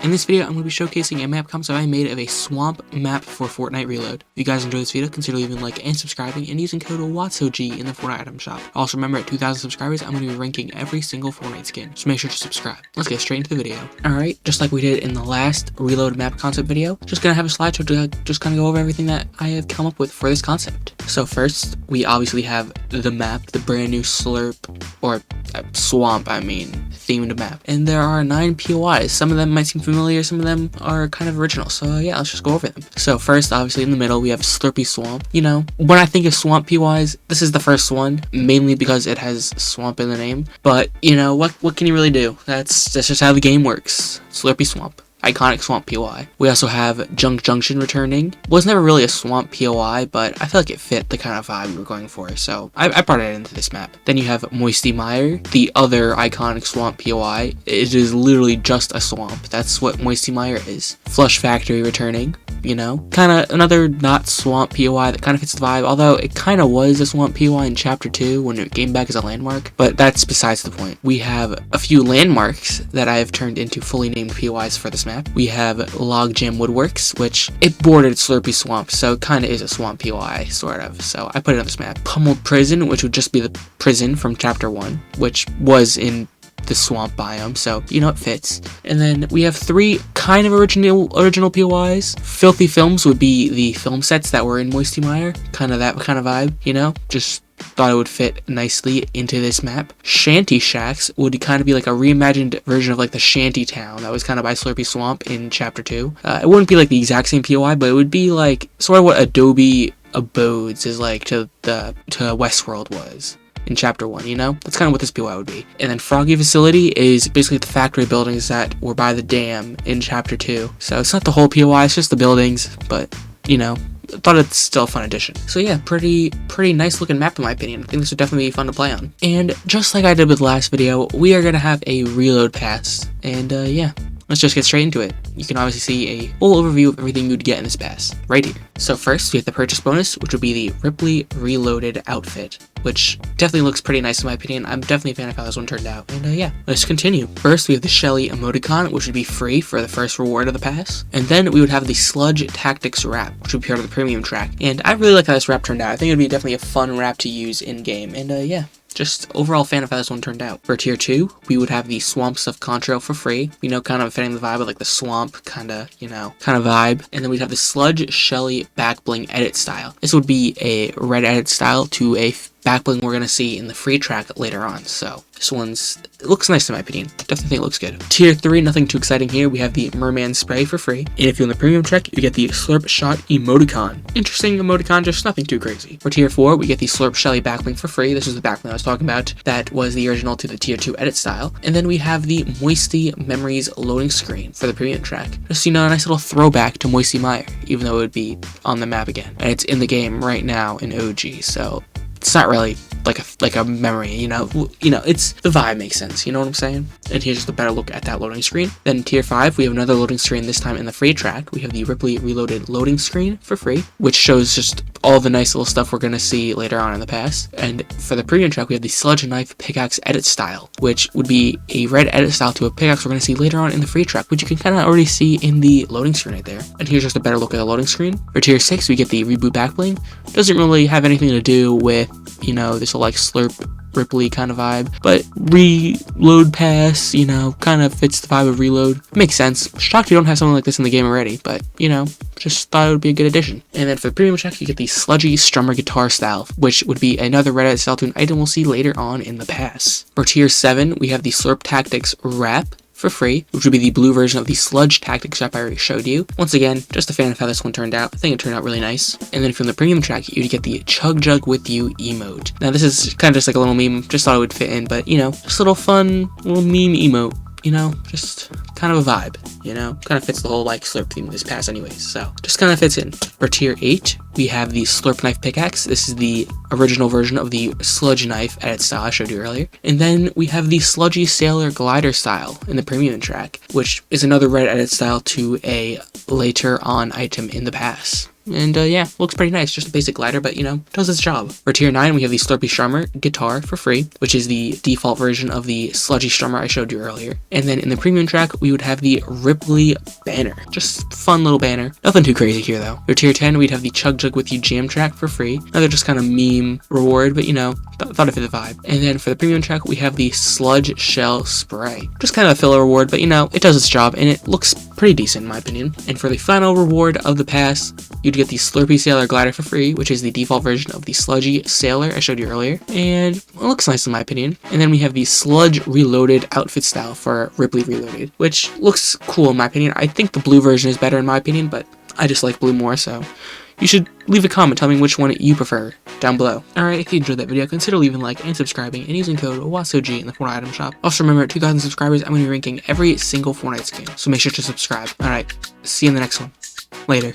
In this video, I'm going to be showcasing a map concept I made of a swamp map for Fortnite Reload. If you guys enjoyed this video, consider leaving a like and subscribing and using code WATSOG in the Fortnite item shop. Also remember, at 2,000 subscribers, I'm going to be ranking every single Fortnite skin, so make sure to subscribe. Let's get straight into the video. Alright, just like we did in the last Reload map concept video, just going to have a slideshow to just kind of go over everything that I have come up with for this concept. So first, we obviously have the map, the brand new slurp, or swamp, themed map. And there are 9 POIs. Some of them might seem familiar, some of them are kind of original. So yeah, let's just go over them. So first, obviously in the middle, we have Slurpy Swamp. You know, when I think of swamp POIs, this is the first one, mainly because it has swamp in the name. But, you know, what can you really do? That's just how the game works. Slurpy Swamp. Iconic swamp POI. We also have Junk Junction returning. Was never really a swamp POI, but I feel like it fit the kind of vibe we were going for, so I brought it into this map. Then you have Moisty Mire, the other iconic swamp POI. It is literally just a swamp. That's what Moisty Mire is. Flush Factory returning. You know, kind of another not swamp POI that kind of fits the vibe, although it kind of was a swamp POI in chapter 2 when it came back as a landmark, but that's besides the point. We have a few landmarks that I have turned into fully named POIs for this map. We have Logjam Woodworks, which it bordered Slurpy Swamp, so it kind of is a swamp POI, sort of, so I put it on this map. Pummeled Prison, which would just be the prison from chapter 1, which was in the swamp biome, so you know it fits. And then we have 3 kind of original POIs. Filthy Films would be the film sets that were in Moisty Mire, kind of that kind of vibe, you know, just thought it would fit nicely into this map. Shanty Shacks would kind of be like a reimagined version of like the Shanty Town that was kind of by Slurpy Swamp in chapter 2. It wouldn't be like the exact same POI, but it would be like sort of what Adobe Abodes is like to Westworld was in chapter 1, you know? That's kind of what this POI would be. And then Froggy Facility is basically the factory buildings that were by the dam in chapter 2. So it's not the whole POI, it's just the buildings, but, you know, I thought it's still a fun addition. So yeah, pretty nice looking map in my opinion. I think this would definitely be fun to play on. And just like I did with the last video, we are going to have a reload pass. And yeah, let's just get straight into it. You can obviously see a full overview of everything you'd get in this pass, right here. So first, we have the purchase bonus, which would be the Ripley Reloaded outfit, which definitely looks pretty nice in my opinion. I'm definitely a fan of how this one turned out. And yeah, let's continue. First, we have the Shelly emoticon, which would be free for the first reward of the pass. And then we would have the Sludge Tactics wrap, which would be part of the premium track. And I really like how this wrap turned out. I think it would be definitely a fun wrap to use in-game. And yeah, just overall fan of how this one turned out. For tier 2, we would have the Swamp Stuff Contrail for free. You know, kind of fitting the vibe of like the swamp kind of vibe. And then we'd have the Sludge Shelly Back Bling edit style. This would be a red edit style to a back bling we're going to see in the free track later on. So this it looks nice in my opinion. Definitely think it looks good. Tier 3, nothing too exciting here. We have the Merman Spray for free. And if you're in the premium track, you get the Slurp Shot emoticon. Interesting emoticon, just nothing too crazy. For tier 4, we get the Slurp Shelly backbling for free. This is the backbling I was talking about. That was the original to the tier 2 edit style. And then we have the Moisty Memories loading screen for the premium track. Just, you know, a nice little throwback to Moisty Mire, even though it would be on the map again. And it's in the game right now in OG, so it's not really like a memory, you know, it's the vibe makes sense, you know what I'm saying? And here's just a better look at that loading screen. Then in tier 5, we have another loading screen, this time in the free track. We have the Ripley Reloaded loading screen for free, which shows just all the nice little stuff we're going to see later on in the pass. And for the premium track, we have the Sludge Knife Pickaxe edit style, which would be a red edit style to a pickaxe we're going to see later on in the free track, which you can kind of already see in the loading screen right there. And here's just a better look at the loading screen. For tier 6, we get the Reboot Back Bling. Doesn't really have anything to do with, you know, this will like Slurp Ripley kind of vibe, but reload pass, you know, kind of fits the vibe of reload. Makes sense. Shocked we don't have something like this in the game already, but you know, just thought it would be a good addition. And then for the premium track, you get the Sludgy Strummer guitar style, which would be another red edit style to an item we'll see later on in the pass. For tier 7, we have the Slurp Tactics wrap for free, which would be the blue version of the Sludge Tactics wrap I already showed you. Once again, just a fan of how this one turned out. I think it turned out really nice. And then from the premium track, you'd get the Chug Jug With You emote. Now this is kind of just like a little meme, just thought it would fit in, but you know, just a little fun little meme emote. You know, just kind of a vibe, you know, kind of fits the whole like slurp theme of this pass anyways, so just kind of fits in. For tier 8, we have the Slurp Knife Pickaxe. This is the original version of the Sludge Knife edit style I showed you earlier. And then we have the Sludgy Sailor Glider style in the premium track, which is another red edit style to a later on item in the pass. And yeah, looks pretty nice. Just a basic glider, but you know, does its job. For tier 9, we have the Slurpee Strummer guitar for free, which is the default version of the sludgy strummer I showed you earlier. And then in the premium track, we would have the Ripley banner. Just fun little banner. Nothing too crazy here though. For tier 10, we'd have the Chug Jug With You jam track for free. Another just kind of meme reward, but you know, thought it fit the vibe. And then for the premium track, we have the Sludge Shell Spray. Just kind of a filler reward, but you know, it does its job and it looks pretty decent in my opinion. And for the final reward of the pass, you'd get the Slurpee Sailor glider for free, which is the default version of the Sludgy Sailor I showed you earlier. And it looks nice in my opinion. And then we have the Sludge Reloaded outfit style for Ripley Reloaded, which looks cool in my opinion. I think the blue version is better in my opinion, but I just like blue more, so you should leave a comment telling me which one you prefer down below. Alright, if you enjoyed that video, consider leaving a like and subscribing and using code WATSOG in the Fortnite item shop. Also remember, at 2,000 subscribers, I'm going to be ranking every single Fortnite skin, so make sure to subscribe. Alright, see you in the next one. Later.